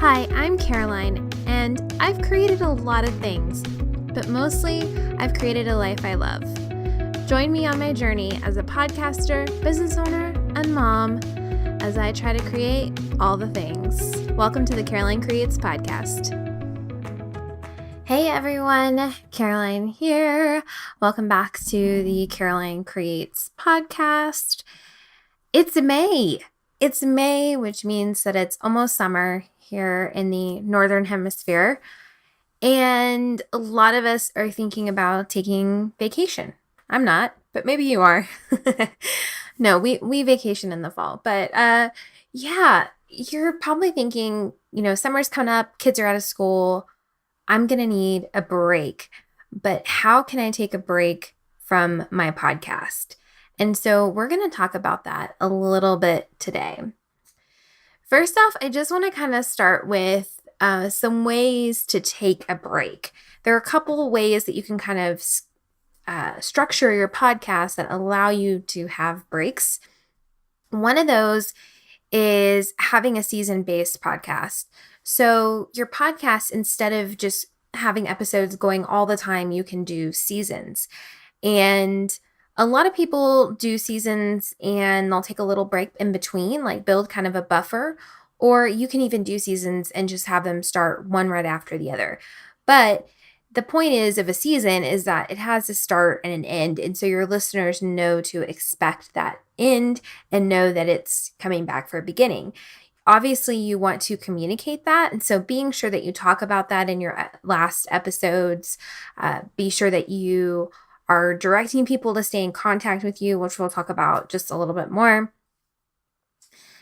Hi, I'm Caroline, and I've created a lot of things, but mostly I've created a life I love. Join me on my journey as a podcaster, business owner, and mom as I try to create all the things. Welcome to the Caroline Creates podcast. Hey everyone, Caroline here. Welcome back to the Caroline Creates podcast. It's May. It's May, which means that it's almost summer here in the Northern Hemisphere. And a lot of us are thinking about taking vacation. I'm not, but maybe you are. No, we vacation in the fall. But yeah, you're probably thinking, summer's coming up, kids are out of school. I'm going to need a break. But how can I take a break from my podcast? And so we're going to talk about that a little bit today. First off, I just want to kind of start with some ways to take a break. There are a couple of ways that you can kind of structure your podcast that allow you to have breaks. One of those is having a season-based podcast. So your podcast, instead of just having episodes going all the time, you can do seasons. And a lot of people do seasons and they'll take a little break in between, like build kind of a buffer, or you can even do seasons and just have them start one right after the other. But the point of a season is that it has a start and an end. And so your listeners know to expect that end and know that it's coming back for a beginning. Obviously, you want to communicate that. And so being sure that you talk about that in your last episodes, be sure that you are directing people to stay in contact with you, which we'll talk about just a little bit more.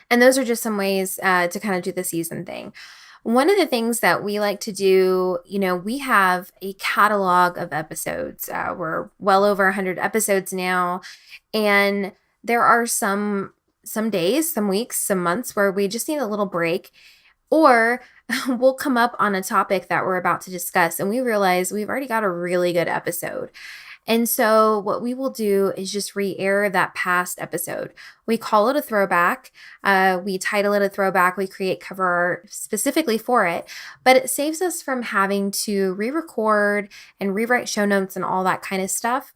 And those are just some ways to kind of do the season thing. One of the things that we like to do, we have a catalog of episodes. We're well over 100 episodes now. And there are some days, some weeks, some months where we just need a little break. Or we'll come up on a topic that we're about to discuss and we realize we've already got a really good episode. And so what we will do is just re-air that past episode. We call it a throwback. We title it a throwback. We create cover art specifically for it, but it saves us from having to re-record and rewrite show notes and all that kind of stuff.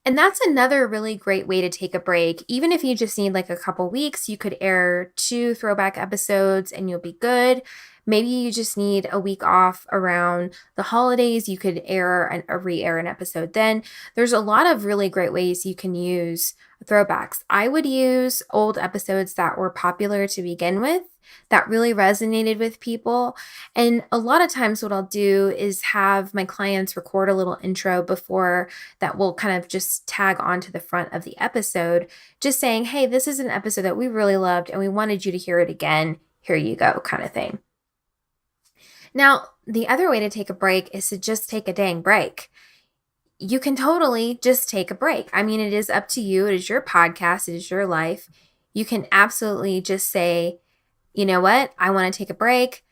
And that's another really great way to take a break. Even if you just need like a couple weeks, you could air 2 throwback episodes and you'll be good. Maybe you just need a week off around the holidays. You could re-air an episode then. There's a lot of really great ways you can use throwbacks. I would use old episodes that were popular to begin with, that really resonated with people. And a lot of times what I'll do is have my clients record a little intro before that will kind of just tag onto the front of the episode, just saying, hey, this is an episode that we really loved and we wanted you to hear it again. Here you go, kind of thing. Now, the other way to take a break is to just take a dang break. You can totally just take a break. I mean, it is up to you. It is your podcast. It is your life. You can absolutely just say, you know what? I want to take a break.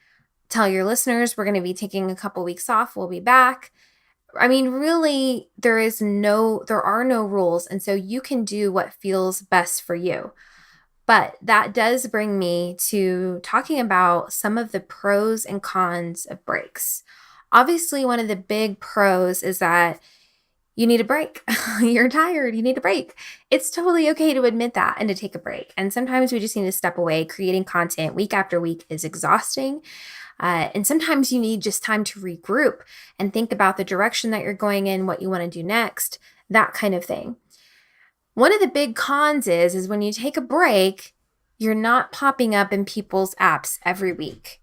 Tell your listeners we're going to be taking a couple weeks off. We'll be back. I mean, really, there are no rules. And so you can do what feels best for you. But that does bring me to talking about some of the pros and cons of breaks. Obviously, one of the big pros is that you need a break. You're tired. You need a break. It's totally okay to admit that and to take a break. And sometimes we just need to step away. Creating content week after week is exhausting. And sometimes you need just time to regroup and think about the direction that you're going in, what you want to do next, that kind of thing. One of the big cons is when you take a break, you're not popping up in people's apps every week.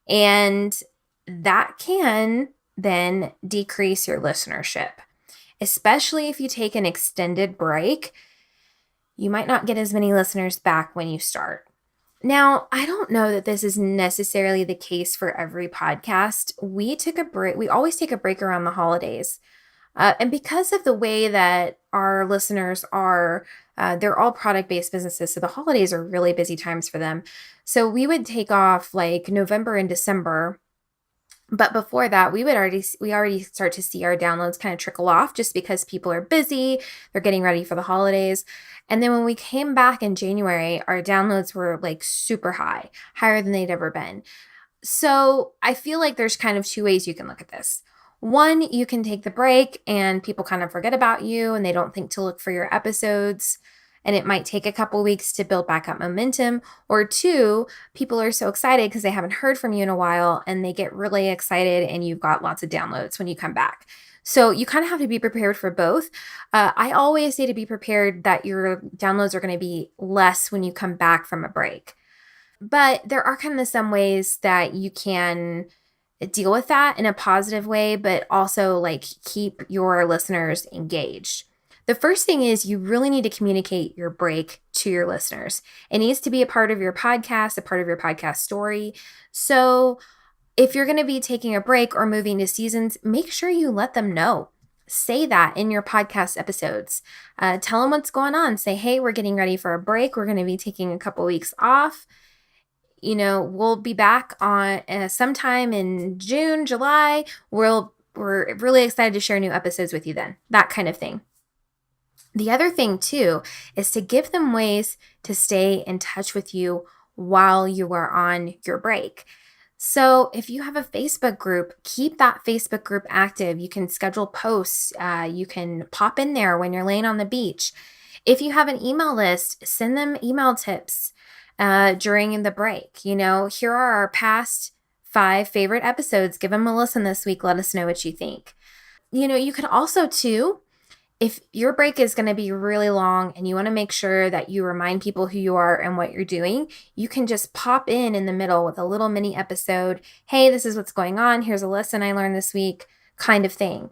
And that can then decrease your listenership. Especially if you take an extended break, you might not get as many listeners back when you start. Now, I don't know that this is necessarily the case for every podcast. We always take a break around the holidays. And because of the way that our listeners are, they're all product-based businesses, so the holidays are really busy times for them. So we would take off like November and December. But before that, we already start to see our downloads kind of trickle off just because people are busy, they're getting ready for the holidays. And then when we came back in January, our downloads were like super high, higher than they'd ever been. So I feel like there's kind of two ways you can look at this. One, you can take the break and people kind of forget about you and they don't think to look for your episodes. And it might take a couple weeks to build back up momentum. Or two, people are so excited because they haven't heard from you in a while and they get really excited and you've got lots of downloads when you come back. So you kind of have to be prepared for both. I always say to be prepared that your downloads are going to be less when you come back from a break. But there are kind of some ways that you can deal with that in a positive way, but also like keep your listeners engaged. The first thing is you really need to communicate your break to your listeners. It needs to be a part of your podcast, a part of your podcast story. So if you're going to be taking a break or moving to seasons, make sure you let them know. Say that in your podcast episodes. Tell them what's going on. Say, hey, we're getting ready for a break. We're going to be taking a couple weeks off. We'll be back on sometime in June, July. We're really excited to share new episodes with you then. That kind of thing. The other thing too is to give them ways to stay in touch with you while you are on your break. So if you have a Facebook group, keep that Facebook group active. You can schedule posts. You can pop in there when you're laying on the beach. If you have an email list, send them email tips during the break. Here are our past 5 favorite episodes. Give them a listen this week. Let us know what you think. You could also too, if your break is going to be really long and you want to make sure that you remind people who you are and what you're doing, you can just pop in the middle with a little mini episode. Hey, this is what's going on. Here's a lesson I learned this week, kind of thing.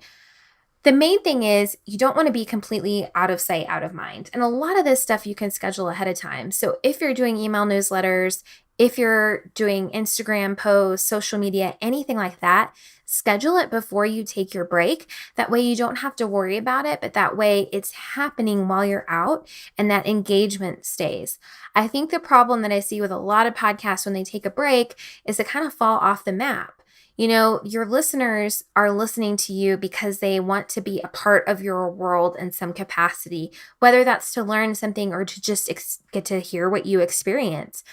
The main thing is you don't want to be completely out of sight, out of mind. And a lot of this stuff you can schedule ahead of time. So if you're doing email newsletters, if you're doing Instagram posts, social media, anything like that, schedule it before you take your break. That way you don't have to worry about it, but that way it's happening while you're out and that engagement stays. I think the problem that I see with a lot of podcasts when they take a break is they kind of fall off the map. Your listeners are listening to you because they want to be a part of your world in some capacity, whether that's to learn something or to just get to hear what you experience.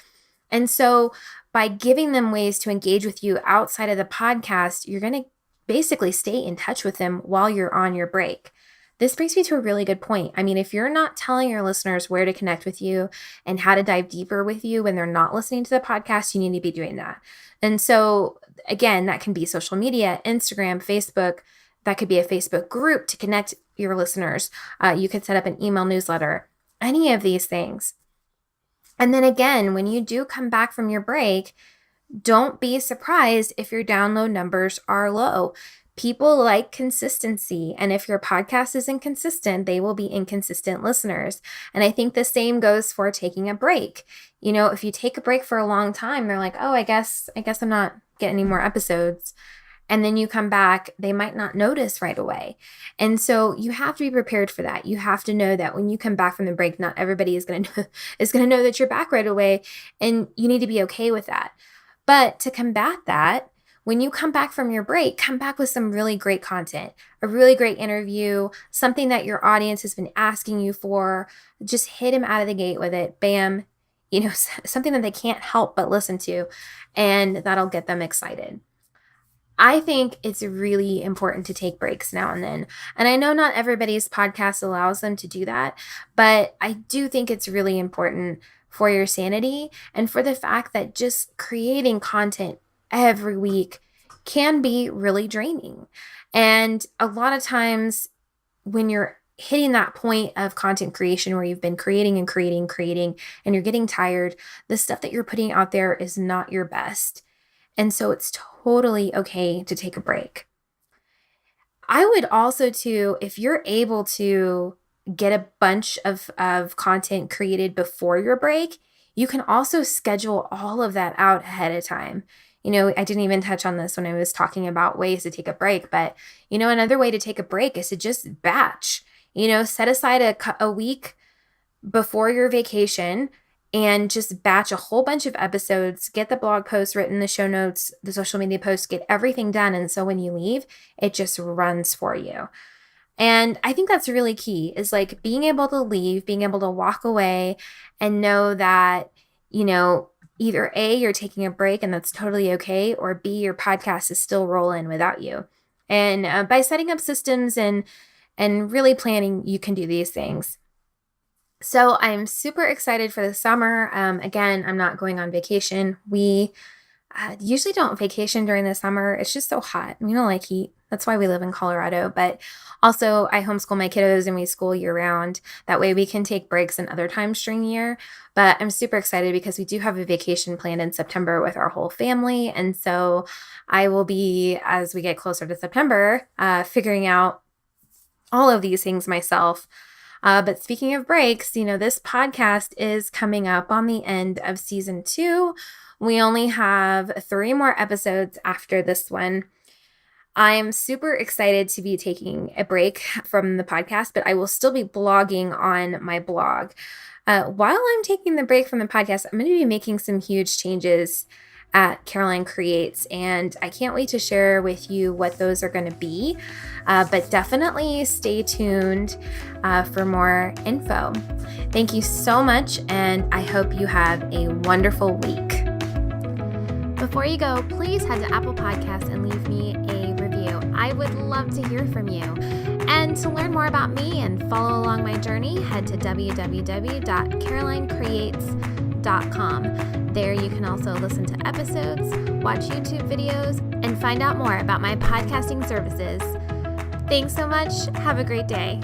And so by giving them ways to engage with you outside of the podcast, you're going to basically stay in touch with them while you're on your break. This brings me to a really good point. I mean, if you're not telling your listeners where to connect with you and how to dive deeper with you when they're not listening to the podcast, you need to be doing that. And so again, that can be social media, Instagram, Facebook. That could be a Facebook group to connect your listeners. You could set up an email newsletter, any of these things. And then again, when you do come back from your break, don't be surprised if your download numbers are low. People like consistency. And if your podcast is inconsistent, they will be inconsistent listeners. And I think the same goes for taking a break. If you take a break for a long time, they're like, oh, I guess I'm not getting any more episodes. And then you come back, they might not notice right away. And so you have to be prepared for that. You have to know that when you come back from the break, not everybody is going to know that you're back right away. And you need to be okay with that. But to combat that, when you come back from your break, come back with some really great content, a really great interview, something that your audience has been asking you for. Just hit them out of the gate with it. Bam. Something that they can't help but listen to, and that'll get them excited. I think it's really important to take breaks now and then. And I know not everybody's podcast allows them to do that, but I do think it's really important for your sanity and for the fact that just creating content every week can be really draining. And a lot of times when you're hitting that point of content creation where you've been creating and and you're getting tired, the stuff that you're putting out there is not your best. And so it's totally okay to take a break. I would also too, if you're able to get a bunch of content created before your break, you can also schedule all of that out ahead of time. I didn't even touch on this when I was talking about ways to take a break, but another way to take a break is to just batch. Set aside a week before your vacation and just batch a whole bunch of episodes, get the blog posts written, the show notes, the social media posts, get everything done. And so when you leave, it just runs for you. And I think that's really key, is like being able to leave, being able to walk away and know that, either A, you're taking a break and that's totally okay, or B, your podcast is still rolling without you. And by setting up systems and really planning, you can do these things. So I'm super excited for the summer. Again, I'm not going on vacation. We usually don't vacation during the summer. It's just so hot. We don't like heat. That's why we live in Colorado. But also, I homeschool my kiddos and we school year round. That way we can take breaks in other times during the year. But I'm super excited because we do have a vacation planned in September with our whole family. And so I will be, as we get closer to September, figuring out all of these things myself. But speaking of breaks, this podcast is coming up on the end of season 2. We only have 3 more episodes after this one. I'm super excited to be taking a break from the podcast, but I will still be blogging on my blog. While I'm taking the break from the podcast, I'm going to be making some huge changes at Caroline Creates, and I can't wait to share with you what those are going to be, but definitely stay tuned for more info. Thank you so much, and I hope you have a wonderful week. Before you go, please head to Apple Podcasts and leave me a review. I would love to hear from you. And to learn more about me and follow along my journey, head to www.carolinecreates.com. There you can also listen to episodes, watch YouTube videos, and find out more about my podcasting services. Thanks so much. Have a great day.